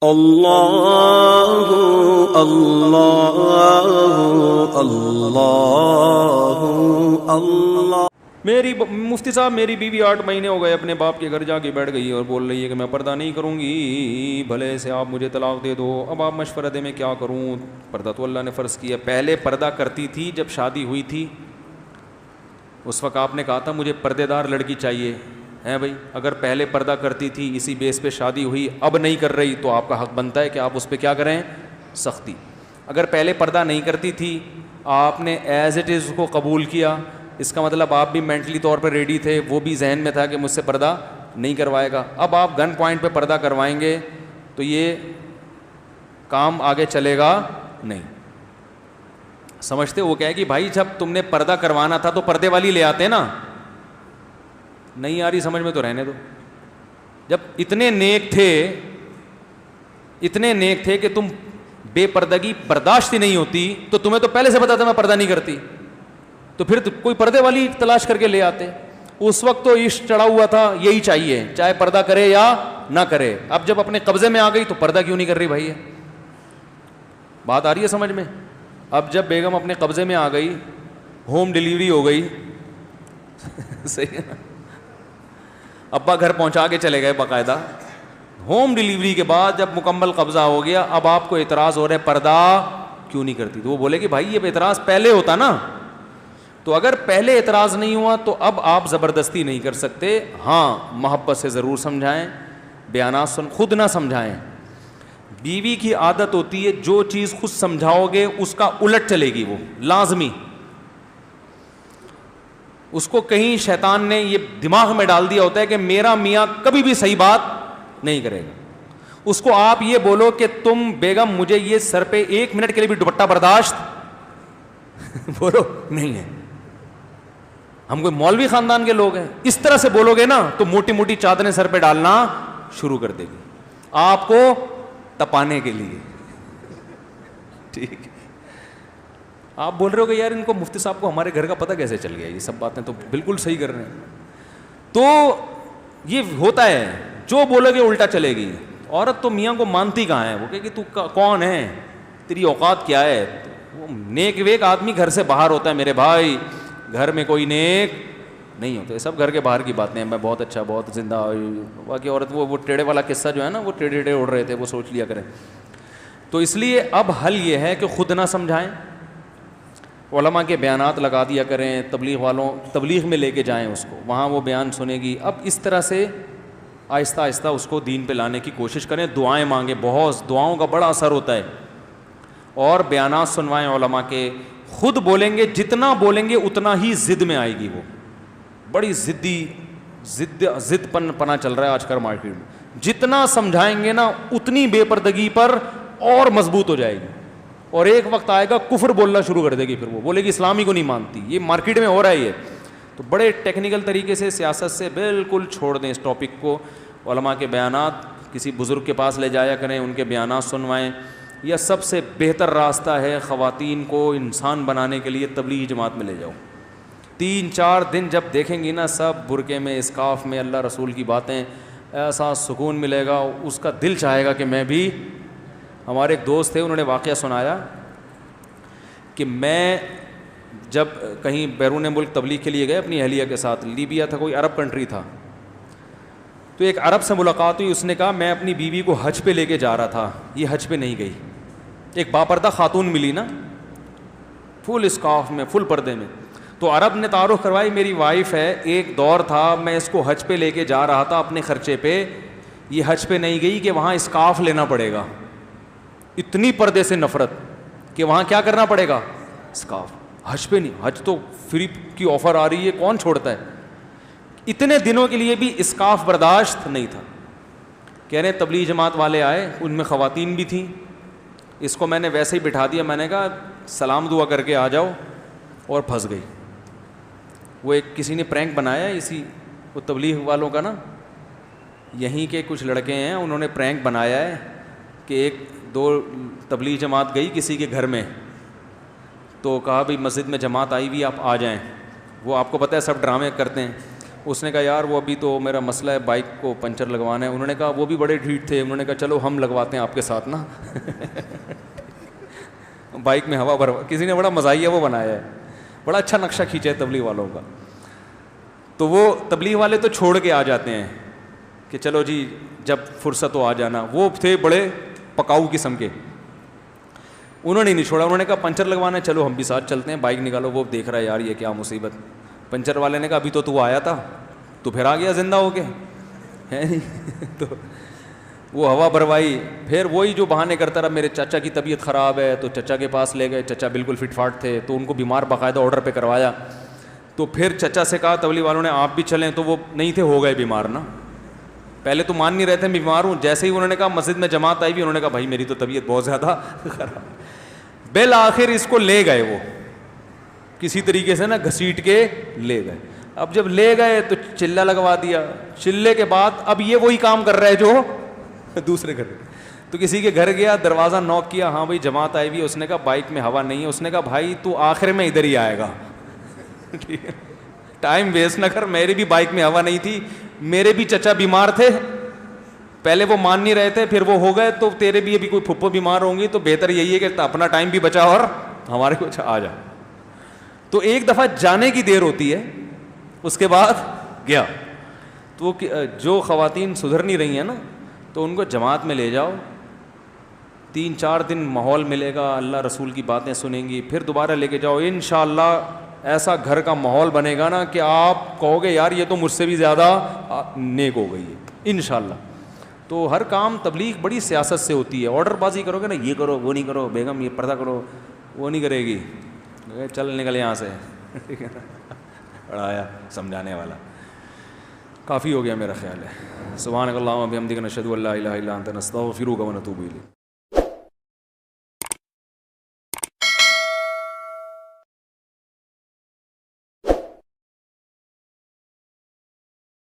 اللہ اللہ اللہ اللہ۔ میری مفتی صاحب میری بیوی 8 مہینے ہو گئے اپنے باپ کے گھر جا کے بیٹھ گئی اور بول رہی ہے کہ میں پردہ نہیں کروں گی، بھلے سے آپ مجھے طلاق دے دو۔ اب آپ مشورہ دیں میں کیا کروں؟ پردہ تو اللہ نے فرض کیا۔ پہلے پردہ کرتی تھی جب شادی ہوئی تھی، اس وقت آپ نے کہا تھا مجھے پردے دار لڑکی چاہیے، ہے بھائی؟ اگر پہلے پردہ کرتی تھی، اسی بیس پہ شادی ہوئی، اب نہیں کر رہی، تو آپ کا حق بنتا ہے کہ آپ اس پہ کیا کریں؟ سختی۔ اگر پہلے پردہ نہیں کرتی تھی، آپ نے ایز اٹ از اس کو قبول کیا، اس کا مطلب آپ بھی مینٹلی طور پہ ریڈی تھے، وہ بھی ذہن میں تھا کہ مجھ سے پردہ نہیں کروائے گا۔ اب آپ گن پوائنٹ پہ پردہ کروائیں گے تو یہ کام آگے چلے گا نہیں۔ سمجھتے وہ کہے کہ بھائی جب تم نے پردہ کروانا تھا تو پردے والی لے آتے نا۔ نہیں آ رہی سمجھ میں تو رہنے دو۔ جب اتنے نیک تھے کہ تم بے پردگی برداشت ہی نہیں ہوتی تو تمہیں تو پہلے سے پتا تھا میں پردہ نہیں کرتی، تو پھر کوئی پردے والی تلاش کر کے لے آتے۔ اس وقت تو عشق چڑھا ہوا تھا، یہی چاہیے، چاہے پردہ کرے یا نہ کرے۔ اب جب اپنے قبضے میں آ گئی تو پردہ کیوں نہیں کر رہی بھائی؟ بات آ رہی ہے سمجھ میں؟ اب جب بیگم اپنے قبضے میں آ گئی، ہوم ڈیلیوری ہو گئی، صحیح ہے نا؟ ابا گھر پہنچا کے چلے گئے باقاعدہ۔ ہوم ڈیلیوری کے بعد جب مکمل قبضہ ہو گیا، اب آپ کو اعتراض ہو رہا ہے پردہ کیوں نہیں کرتی؟ تو وہ بولے کہ بھائی یہ اعتراض پہلے ہوتا نا۔ تو اگر پہلے اعتراض نہیں ہوا تو اب آپ زبردستی نہیں کر سکتے۔ ہاں محبت سے ضرور سمجھائیں، بیانات خود نہ سمجھائیں۔ بیوی کی عادت ہوتی ہے جو چیز خود سمجھاؤ گے اس کا الٹ چلے گی، وہ لازمی۔ اس کو کہیں شیطان نے یہ دماغ میں ڈال دیا ہوتا ہے کہ میرا میاں کبھی بھی صحیح بات نہیں کرے گا۔ اس کو آپ یہ بولو کہ تم بیگم مجھے یہ سر پہ 1 منٹ کے لیے بھی دوپٹہ برداشت بولو نہیں ہے، ہم کوئی مولوی خاندان کے لوگ ہیں، اس طرح سے بولو گے نا تو موٹی موٹی چادریں سر پہ ڈالنا شروع کر دے گی آپ کو تپانے کے لیے۔ ٹھیک، آپ بول رہے ہو کہ یار ان کو مفتی صاحب کو ہمارے گھر کا پتہ کیسے چل گیا؟ یہ سب باتیں تو بالکل صحیح کر رہے ہیں۔ تو یہ ہوتا ہے، جو بولو گے الٹا چلے گی۔ عورت تو میاں کو مانتی کہاں ہے، وہ کہ تو کون ہے، تیری اوقات کیا ہے؟ وہ نیک ویک آدمی گھر سے باہر ہوتا ہے میرے بھائی، گھر میں کوئی نیک نہیں ہوتا، سب گھر کے باہر کی باتیں ہیں۔ میں بہت اچھا، بہت زندہ، باقی عورت وہ ٹیڑے والا قصہ جو ہے نا، وہ ٹیڑے ٹیڑے اڑ رہے تھے، وہ سوچ لیا کریں۔ تو اس لیے اب حل یہ ہے کہ خود نہ سمجھائیں، علماء کے بیانات لگا دیا کریں، تبلیغ میں لے کے جائیں اس کو، وہاں وہ بیان سنے گی۔ اب اس طرح سے آہستہ آہستہ اس کو دین پہ لانے کی کوشش کریں، دعائیں مانگیں، بہت دعاؤں کا بڑا اثر ہوتا ہے، اور بیانات سنوائیں علماء کے۔ خود بولیں گے، جتنا بولیں گے اتنا ہی ضد میں آئے گی، وہ بڑی ضد پنا چل رہا ہے آج کل مارکیٹ میں۔ جتنا سمجھائیں گے نا اتنی بے پردگی پر اور مضبوط ہو جائے گی، اور ایک وقت آئے گا کفر بولنا شروع کر دے گی، پھر وہ بولے گی اسلامی کو نہیں مانتی۔ یہ مارکیٹ میں ہو رہا ہے یہ۔ تو بڑے ٹیکنیکل طریقے سے سیاست سے بالکل چھوڑ دیں اس ٹاپک کو۔ علماء کے بیانات کسی بزرگ کے پاس لے جایا کریں، ان کے بیانات سنوائیں۔ یہ سب سے بہتر راستہ ہے خواتین کو انسان بنانے کے لیے، تبلیغی جماعت میں لے جاؤ۔ 3-4 دن جب دیکھیں گی نا سب برقعے میں، اسکارف میں، اللہ رسول کی باتیں، ایسا سکون ملے گا، اس کا دل چاہے گا کہ میں بھی۔ ہمارے ایک دوست تھے، انہوں نے واقعہ سنایا کہ میں جب کہیں بیرون ملک تبلیغ کے لیے گئے اپنی اہلیہ کے ساتھ، لیبیا تھا، کوئی عرب کنٹری تھا، تو ایک عرب سے ملاقات ہوئی۔ اس نے کہا میں اپنی بیوی کو حج پہ لے کے جا رہا تھا، یہ حج پہ نہیں گئی۔ ایک باپردہ خاتون ملی نا، فل اسکارف میں، فل پردے میں۔ تو عرب نے تعارف کروائی، میری وائف ہے، ایک دور تھا میں اس کو حج پہ لے کے جا رہا تھا اپنے خرچے پہ، یہ حج پہ نہیں گئی کہ وہاں اسکارف لینا پڑے گا۔ اتنی پردے سے نفرت کہ وہاں کیا کرنا پڑے گا؟ اسکارف۔ حج پہ نہیں، حج تو فری کی آفر آ رہی ہے، کون چھوڑتا ہے؟ اتنے دنوں کے لیے بھی اسکارف برداشت نہیں تھا۔ کہہ رہے تبلیغ جماعت والے آئے، ان میں خواتین بھی تھیں، اس کو میں نے ویسے ہی بٹھا دیا، میں نے کہا سلام دعا کر کے آ جاؤ، اور پھنس گئی۔ وہ ایک کسی نے پرینک بنایا، اسی وہ تبلیغ والوں کا نا، یہیں کے کچھ لڑکے ہیں، انہوں نے پرینک بنایا ہے کہ 1-2 تبلیغ جماعت گئی کسی کے گھر میں، تو کہا بھئی مسجد میں جماعت آئی ہوئی، آپ آ جائیں۔ وہ آپ کو پتہ ہے سب ڈرامے کرتے ہیں، اس نے کہا یار وہ ابھی تو میرا مسئلہ ہے بائک کو پنچر لگوانا ہے. انہوں نے کہا وہ بھی بڑے ڈھیٹ تھے, انہوں نے کہا چلو ہم لگواتے ہیں آپ کے ساتھ نا. بائک میں ہوا بھروا, کسی نے بڑا مزاحیہ وہ بنایا ہے, بڑا اچھا نقشہ کھینچا ہے تبلیغ والوں کا. تو وہ تبلیغ والے تو چھوڑ کے آ جاتے ہیں کہ چلو جی جب فرصت ہو آ جانا. وہ تھے بڑے پکاؤ قسم کے, انہوں نے نہیں چھوڑا. انہوں نے کہا پنچر لگوانا ہے, چلو ہم بھی ساتھ چلتے ہیں, بائک نکالو. وہ دیکھ رہا ہے یار یہ کیا مصیبت. پنچر والے نے کہا ابھی تو آیا تھا, تو پھر آ گیا زندہ ہو کے, ہے نہیں. تو وہ ہوا بھروائی. پھر وہی جو بہانے کرتا رہا, میرے چچا کی طبیعت خراب ہے, تو چچا کے پاس لے گئے. چچا بالکل فٹ فاٹ تھے, تو ان کو بیمار باقاعدہ آرڈر پہ کروایا. تو پھر چچا سے کہا تبلیغ والوں نے آپ بھی چلیں, تو وہ نہیں تھے, ہو گئے بیمار نا. پہلے تو مان نہیں رہے تھے بیمار ہوں, جیسے ہی انہوں نے کہا مسجد میں جماعت آئی بھی, انہوں نے کہا بھائی میری تو طبیعت بہت زیادہ خراب. بالآخر اس کو لے گئے, وہ کسی طریقے سے نا گھسیٹ کے لے گئے. اب جب لے گئے تو چلہ لگوا دیا. چلے کے بعد اب یہ وہی کام کر رہا ہے جو دوسرے گھر. تو کسی کے گھر گیا, دروازہ نوک کیا, ہاں بھائی جماعت آئی ہوئی. اس نے کہا بائک میں ہوا نہیں ہے. اس نے کہا بھائی تو آخر میں ادھر ہی آئے گا, ٹھیک ہے, ٹائم ویسٹ نہ کر. میری بھی بائک میں ہوا نہیں تھی, میرے بھی چچا بیمار تھے, پہلے وہ مان نہیں رہے تھے, پھر وہ ہو گئے, تو تیرے بھی ابھی کوئی پھپھو بیمار ہوں گی, تو بہتر یہی ہے کہ اپنا ٹائم بھی بچا اور ہمارے کچھ آ جا. تو ایک دفعہ جانے کی دیر ہوتی ہے, اس کے بعد گیا. تو جو خواتین سدھر نہیں رہی ہیں نا, تو ان کو جماعت میں لے جاؤ, 3-4 دن ماحول ملے گا, اللہ رسول کی باتیں سنیں گی, پھر دوبارہ لے کے جاؤ. انشاءاللہ ایسا گھر کا ماحول بنے گا نا کہ آپ کہو گے یار یہ تو مجھ سے بھی زیادہ نیک ہو گئی ہے انشاءاللہ. تو ہر کام تبلیغ بڑی سیاست سے ہوتی ہے. آرڈر بازی کرو گے نا, یہ کرو وہ نہیں کرو, بیگم یہ پردہ کرو, وہ نہیں کرے گی, چل نکل یہاں سے, ٹھیک ہے نا. پڑھایا سمجھانے والا کافی ہو گیا میرا خیال ہے. سبحانک اللہم و بحمدک نشہد ان لا الہ الا انت نستغفرک و نتوب الیک.